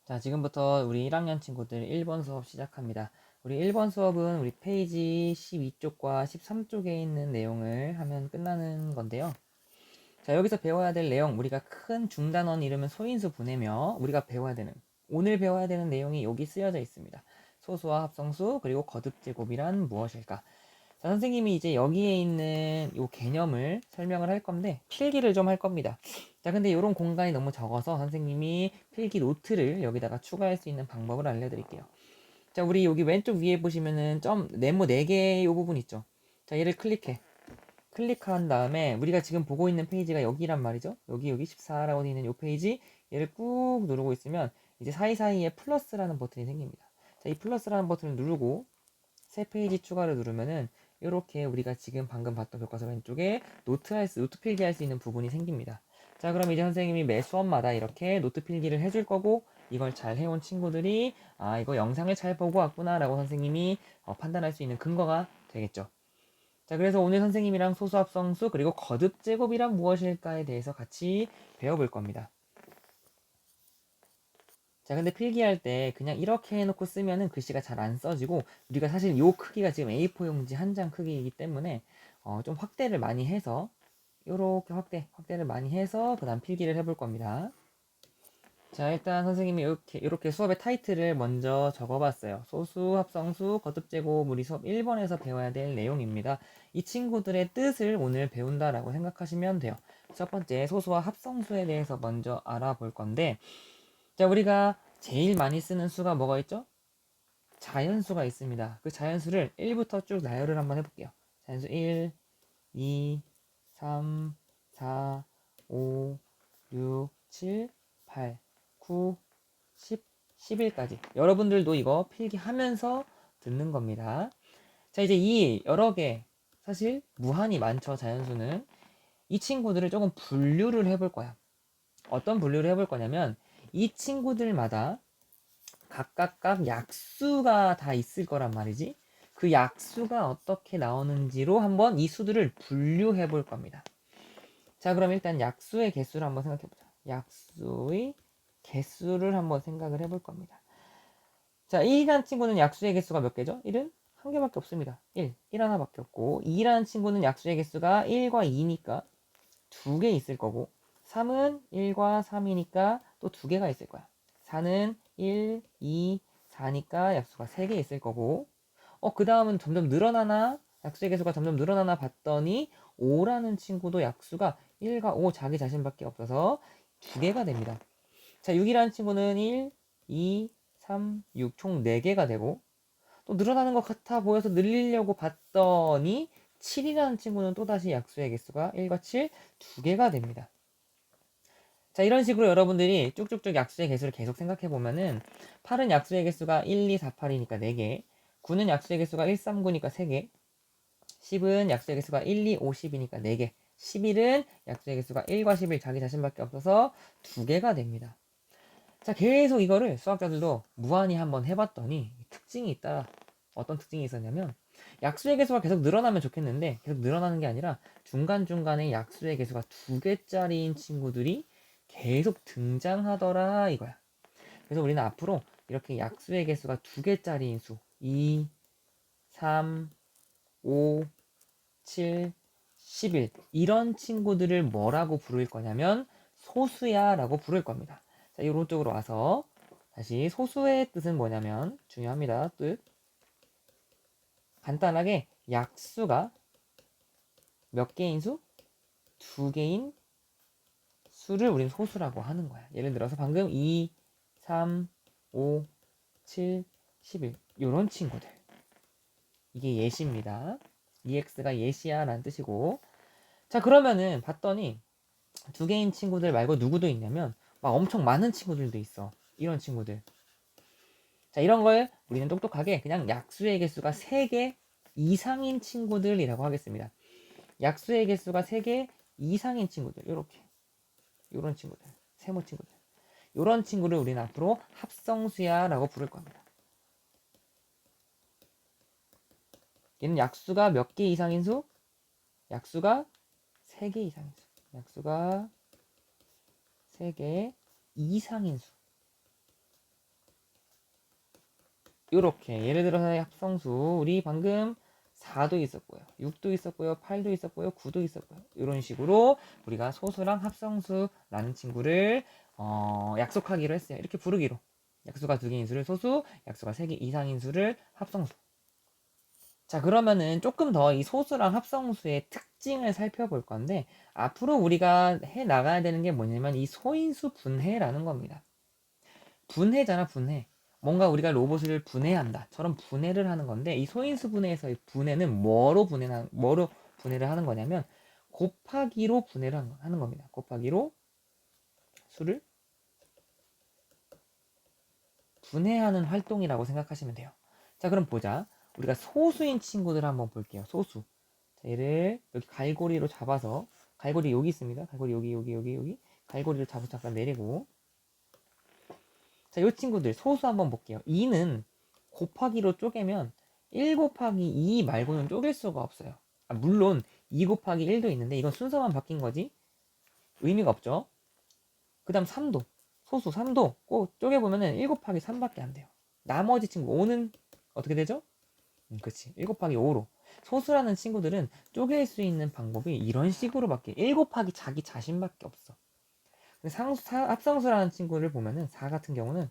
자, 지금부터 우리 1학년 친구들 1번 수업 시작합니다. 우리 1번 수업은 우리 페이지 12쪽과 13쪽에 있는 내용을 하면 끝나는 건데요. 자, 여기서 배워야 될 내용, 우리가 큰 중단원 이름은 소인수 보내며 우리가 오늘 배워야 되는 내용이 여기 쓰여져 있습니다. 소수와 합성수, 그리고 거듭제곱이란 무엇일까? 자, 선생님이 이제 여기에 있는 요 개념을 설명을 할 건데 필기를 좀 할 겁니다. 자, 근데 이런 공간이 너무 적어서 선생님이 필기 노트를 여기다가 추가할 수 있는 방법을 알려드릴게요. 자, 우리 여기 왼쪽 위에 보시면은 네모 4개 요 부분 있죠. 자, 얘를 클릭한 다음에 우리가 지금 보고 있는 페이지가 여기란 말이죠. 여기 14라고 되어 있는 요 페이지, 얘를 꾹 누르고 있으면 이제 사이사이에 플러스라는 버튼이 생깁니다. 자, 이 플러스라는 버튼을 누르고 새 페이지 추가를 누르면은 이렇게 우리가 지금 방금 봤던 교과서 왼쪽에 노트 필기할 수 있는 부분이 생깁니다. 자, 그럼 이제 선생님이 매 수업마다 이렇게 노트 필기를 해줄 거고, 이걸 잘 해온 친구들이 이거 영상을 잘 보고 왔구나 라고 선생님이 판단할 수 있는 근거가 되겠죠. 자, 그래서 오늘 선생님이랑 소수합성수 그리고 거듭제곱이란 무엇일까에 대해서 같이 배워볼 겁니다. 자, 근데 필기할 때 그냥 이렇게 해놓고 쓰면은 글씨가 잘 안 써지고, 우리가 사실 요 크기가 지금 A4 용지 한 장 크기이기 때문에 좀 확대를 많이 해서 요렇게 확대를 많이 해서 그 다음 필기를 해볼 겁니다. 자, 일단 선생님이 이렇게 수업의 타이틀을 먼저 적어봤어요. 소수, 합성수, 거듭제곱, 우리 수업 1번에서 배워야 될 내용입니다. 이 친구들의 뜻을 오늘 배운다라고 생각하시면 돼요. 첫 번째, 소수와 합성수에 대해서 먼저 알아볼 건데, 자, 우리가 제일 많이 쓰는 수가 뭐가 있죠? 자연수가 있습니다. 그 자연수를 1부터 쭉 나열을 한번 해볼게요. 자연수 1, 2, 3, 4, 5, 6, 7, 8, 9, 10, 11까지. 여러분들도 이거 필기하면서 듣는 겁니다. 자, 이제 이 여러 개, 사실 무한히 많죠, 자연수는. 이 친구들을 조금 분류를 해볼 거야. 어떤 분류를 해볼 거냐면, 이 친구들마다 각각 약수가 다 있을 거란 말이지. 그 약수가 어떻게 나오는지로 한번 이 수들을 분류해 볼 겁니다. 자, 그럼 일단 약수의 개수를 한번 생각해 보자. 약수의 개수를 한번 생각을 해볼 겁니다. 자, 1이라는 친구는 약수의 개수가 몇 개죠? 1은 한 개밖에 없습니다. 1 하나밖에 없고, 2라는 친구는 약수의 개수가 1과 2니까 두 개 있을 거고, 3은 1과 3이니까 또 두 개가 있을 거야. 4는 1, 2, 4니까 약수가 3개 있을 거고, 그 다음은 점점 늘어나나? 약수의 개수가 점점 늘어나나 봤더니 5라는 친구도 약수가 1과 5 자기 자신밖에 없어서 두 개가 됩니다. 자, 6이라는 친구는 1, 2, 3, 6 총 4개가 되고, 또 늘어나는 것 같아 보여서 늘리려고 봤더니 7이라는 친구는 또다시 약수의 개수가 1과 7 두 개가 됩니다. 자, 이런 식으로 여러분들이 쭉쭉쭉 약수의 개수를 계속 생각해 보면은 8은 약수의 개수가 1, 2, 4, 8이니까 4개, 9는 약수의 개수가 1, 3, 9니까 3개, 10은 약수의 개수가 1, 2, 5, 10이니까 4개, 11은 약수의 개수가 1과 11 자기 자신밖에 없어서 2개가 됩니다. 자, 계속 이거를 수학자들도 무한히 한번 해봤더니 특징이 있다. 어떤 특징이 있었냐면, 약수의 개수가 계속 늘어나면 좋겠는데 계속 늘어나는 게 아니라 중간중간에 약수의 개수가 2개짜리인 친구들이 계속 등장하더라 이거야. 그래서 우리는 앞으로 이렇게 약수의 개수가 2개짜리인 수 2, 3, 5, 7, 11 이런 친구들을 뭐라고 부를 거냐면 소수야 라고 부를 겁니다. 자, 이런 쪽으로 와서 다시 소수의 뜻은 뭐냐면 중요합니다. 뜻 간단하게 약수가 몇 개인 수? 2개인 수를 우리는 소수라고 하는 거야. 예를 들어서 방금 2, 3, 5, 7, 11 요런 친구들. 이게 예시입니다. EX가 예시야 라는 뜻이고, 자, 그러면은 봤더니 2개인 친구들 말고 누구도 있냐면 막 엄청 많은 친구들도 있어. 이런 친구들. 자, 이런 걸 우리는 똑똑하게 그냥 약수의 개수가 3개 이상인 친구들이라고 하겠습니다. 약수의 개수가 3개 이상인 친구들. 요렇게. 요런 친구들. 세모 친구들. 요런 친구를 우리는 앞으로 합성수야 라고 부를 겁니다. 얘는 약수가 몇 개 이상인 수? 약수가 3개 이상인 수. 약수가 3개 이상인 수. 요렇게 예를 들어서 합성수 우리 방금 4도 있었고요. 6도 있었고요. 8도 있었고요. 9도 있었고요. 이런 식으로 우리가 소수랑 합성수라는 친구를 약속하기로 했어요. 이렇게 부르기로. 약수가 2개인 수를 소수, 약수가 3개 이상인 수를 합성수. 자, 그러면은 조금 더 이 소수랑 합성수의 특징을 살펴볼 건데, 앞으로 우리가 해 나가야 되는 게 뭐냐면 이 소인수 분해라는 겁니다. 분해잖아, 분해. 뭔가 우리가 로봇을 분해한다처럼 분해를 하는 건데, 이 소인수 분해에서의 분해는 뭐로 분해를 하는 거냐면 곱하기로 분해를 하는 겁니다. 곱하기로 수를 분해하는 활동이라고 생각하시면 돼요. 자, 그럼 보자. 우리가 소수인 친구들 한번 볼게요. 소수. 자, 얘를 여기 갈고리로 잡아서, 갈고리 여기 있습니다. 갈고리 여기. 갈고리를 잡아서 잠깐 내리고. 자, 이 친구들 소수 한번 볼게요. 2는 곱하기로 쪼개면 1 곱하기 2 말고는 쪼갤 수가 없어요. 물론 2 곱하기 1도 있는데 이건 순서만 바뀐 거지 의미가 없죠. 그 다음 3도, 소수 3도 꼭 쪼개보면은 1 곱하기 3밖에 안 돼요. 나머지 친구 5는 어떻게 되죠? 그치, 1 곱하기 5로. 소수라는 친구들은 쪼갤 수 있는 방법이 이런 식으로밖에, 1 곱하기 자기 자신밖에 없어. 근데 합성수라는 친구를 보면은 4 같은 경우는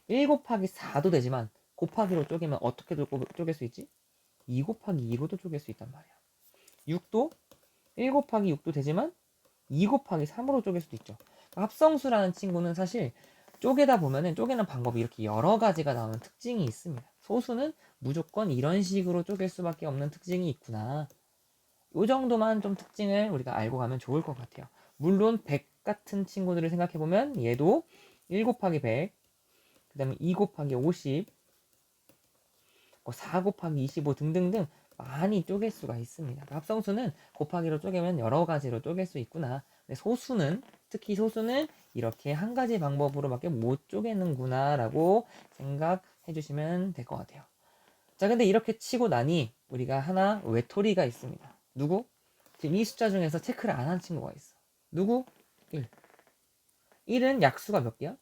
1 곱하기 4도 되지만 곱하기로 쪼개면 어떻게 쪼갤 수 있지? 2 곱하기 2로도 쪼갤 수 있단 말이야. 6도 1 곱하기 6도 되지만 2 곱하기 3으로 쪼갤 수도 있죠. 합성수라는 친구는 사실 쪼개다 보면은 쪼개는 방법이 이렇게 여러 가지가 나오는 특징이 있습니다. 소수는 무조건 이런 식으로 쪼갤 수밖에 없는 특징이 있구나. 이 정도만 좀 특징을 우리가 알고 가면 좋을 것 같아요. 물론 100 같은 친구들을 생각해보면 얘도 1 곱하기 100, 그 다음에 2 곱하기 50, 4 곱하기 25 등등등 많이 쪼갤 수가 있습니다. 합성수는 곱하기로 쪼개면 여러 가지로 쪼갤 수 있구나. 근데 소수는, 특히 소수는 이렇게 한 가지 방법으로밖에 못 쪼개는구나 라고 생각해 주시면 될 것 같아요. 자, 근데 이렇게 치고 나니 우리가 하나 외톨이가 있습니다. 누구? 지금 이 숫자 중에서 체크를 안 한 친구가 있어. 누구? 1. 1은 약수가 몇 개야?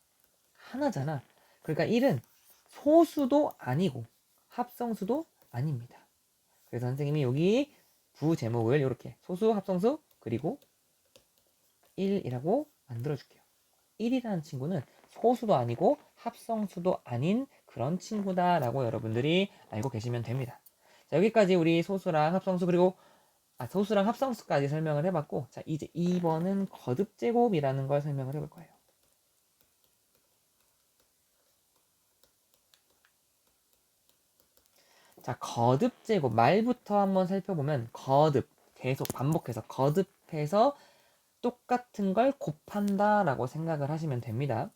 하나잖아. 그러니까 1은 소수도 아니고 합성수도 아닙니다. 그래서 선생님이 여기 부제목을 이렇게 소수, 합성수, 그리고 1이라고 만들어 줄게요. 1이라는 친구는 소수도 아니고 합성수도 아닌 그런 친구다라고 여러분들이 알고 계시면 됩니다. 자, 여기까지 우리 소수랑 합성수 그리고 소수랑 합성수까지 설명을 해봤고, 자, 이제 2번은 거듭제곱이라는 걸 설명을 해볼 거예요. 자, 거듭제곱 말부터 한번 살펴보면 거듭, 계속 반복해서 거듭해서 똑같은 걸 곱한다 라고 생각을 하시면 됩니다.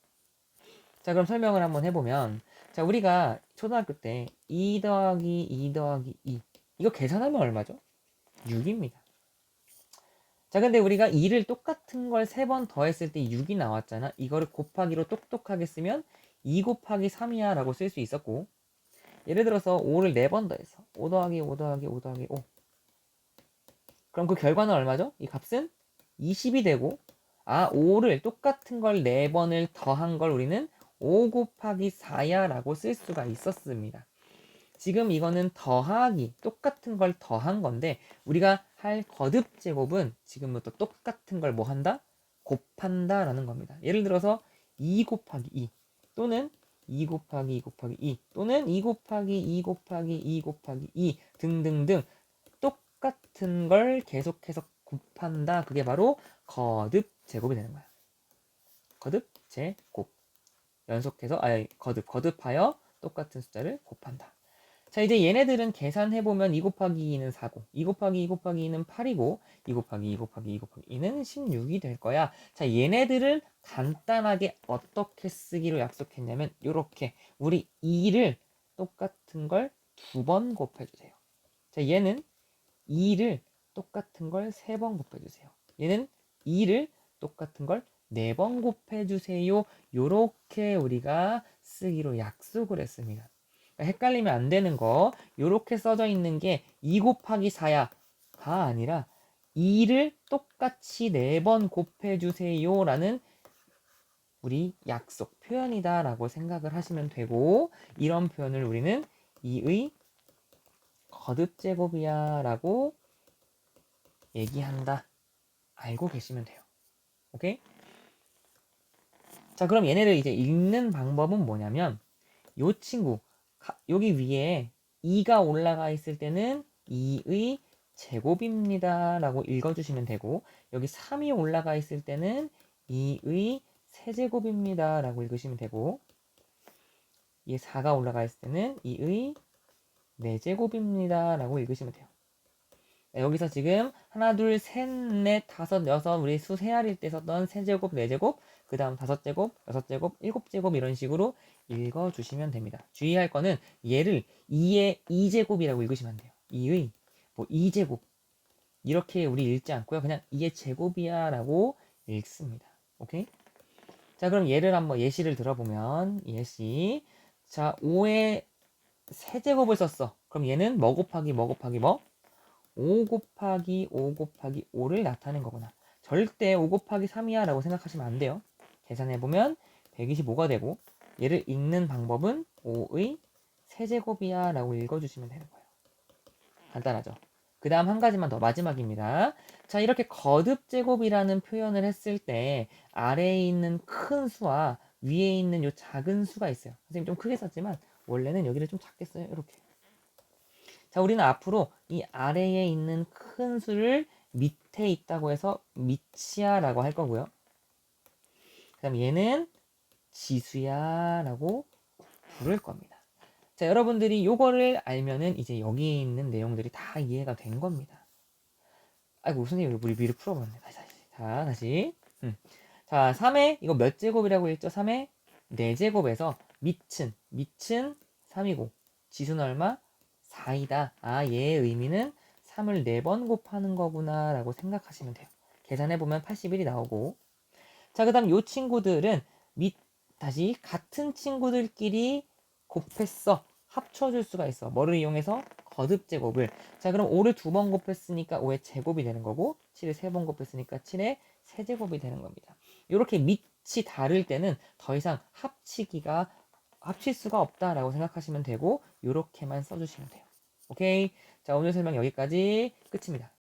자, 그럼 설명을 한번 해보면, 자, 우리가 초등학교 때 2 더하기 2 더하기 2 이거 계산하면 얼마죠? 6입니다. 자, 근데 우리가 2를 똑같은 걸 3번 더했을 때 6이 나왔잖아. 이거를 곱하기로 똑똑하게 쓰면 2 곱하기 3이야 라고 쓸 수 있었고, 예를 들어서 5를 4번 더해서 5 더하기 5 더하기 5 더하기 5, 그럼 그 결과는 얼마죠? 이 값은 20이 되고, 5를 똑같은 걸 4번을 더한 걸 우리는 5 곱하기 4야 라고 쓸 수가 있었습니다. 지금 이거는 더하기, 똑같은 걸 더한 건데, 우리가 할 거듭 제곱은 지금부터 똑같은 걸 뭐 한다? 곱한다 라는 겁니다. 예를 들어서 2 곱하기 2 또는 2 곱하기 2 곱하기 2 또는 2 곱하기 2 곱하기 2 곱하기 2 등등등 똑같은 걸 계속해서 곱한다. 그게 바로 거듭 제곱이 되는 거야. 거듭 제곱. 연속해서 거듭하여 똑같은 숫자를 곱한다. 자, 이제 얘네들은 계산해보면 2 곱하기 2는 4고 2 곱하기 2 곱하기 2는 8이고 2 곱하기 2 곱하기 2 곱하기 2는 16이 될 거야. 자, 얘네들을 간단하게 어떻게 쓰기로 약속했냐면 이렇게 우리 2를 똑같은 걸 2번 곱해주세요. 자, 얘는 2를 똑같은 걸 3번 곱해주세요. 얘는 2를 똑같은 걸 4번 곱해주세요. 요렇게 우리가 쓰기로 약속을 했습니다. 헷갈리면 안 되는 거, 요렇게 써져 있는 게 2 곱하기 4야가 아니라 2를 똑같이 4번 곱해주세요 라는 우리 약속 표현이다 라고 생각을 하시면 되고, 이런 표현을 우리는 2의 거듭제곱이야 라고 얘기한다. 알고 계시면 돼요. 오케이? 자, 그럼 얘네를 이제 읽는 방법은 뭐냐면, 요 친구, 여기 위에 2가 올라가 있을 때는 2의 제곱입니다 라고 읽어주시면 되고, 여기 3이 올라가 있을 때는 2의 세제곱입니다 라고 읽으시면 되고, 얘 4가 올라가 있을 때는 2의 4제곱입니다 라고 읽으시면 돼요. 여기서 지금 하나, 둘, 셋, 넷, 다섯, 여섯 우리 수 세알일 때 썼던 세제곱, 네제곱, 그 다음 다섯 제곱, 여섯 제곱, 일곱 제곱 이런 식으로 읽어주시면 됩니다. 주의할 거는 얘를 2의 2제곱이라고 읽으시면 안 돼요. 2의 뭐 2제곱 이렇게 우리 읽지 않고요. 그냥 2의 제곱이야 라고 읽습니다. 오케이? 자, 그럼 얘를 한번 예시를 들어보면 예시. 자, 5의 세제곱을 썼어. 그럼 얘는 뭐 곱하기 뭐 곱하기 뭐? 5 곱하기 5 곱하기 5를 나타낸 거구나. 절대 5 곱하기 3이야 라고 생각하시면 안 돼요. 계산해보면 125가 되고, 얘를 읽는 방법은 5의 세제곱이야 라고 읽어주시면 되는 거예요. 간단하죠? 그 다음 한 가지만 더, 마지막입니다. 자, 이렇게 거듭제곱이라는 표현을 했을 때 아래에 있는 큰 수와 위에 있는 요 작은 수가 있어요. 선생님 좀 크게 썼지만 원래는 여기를 좀 작게 써요. 이렇게. 자, 우리는 앞으로 이 아래에 있는 큰 수를 밑에 있다고 해서 밑이야라고 할 거고요. 그다음 얘는 지수야라고 부를 겁니다. 자, 여러분들이 요거를 알면은 이제 여기 있는 내용들이 다 이해가 된 겁니다. 아이고, 선생님 우리 미리 풀어봤네. 다시. 자, 3의 이거 몇 제곱이라고 했죠? 3의 4제곱에서 밑은 3이고 지수는 얼마? 4이다. 아, 얘의 의미는 3을 4번 곱하는 거구나 라고 생각하시면 돼요. 계산해보면 81이 나오고. 자, 그 다음 요 친구들은 다시 같은 친구들끼리 곱했어. 합쳐줄 수가 있어. 뭐를 이용해서? 거듭제곱을. 자, 그럼 5를 2번 곱했으니까 5의 제곱이 되는 거고, 7을 3번 곱했으니까 7의 세제곱이 되는 겁니다. 이렇게 밑이 다를 때는 더 이상 합칠 수가 없다라고 생각하시면 되고, 이렇게만 써주시면 돼요. 오케이. 자, 오늘 설명 여기까지 끝입니다.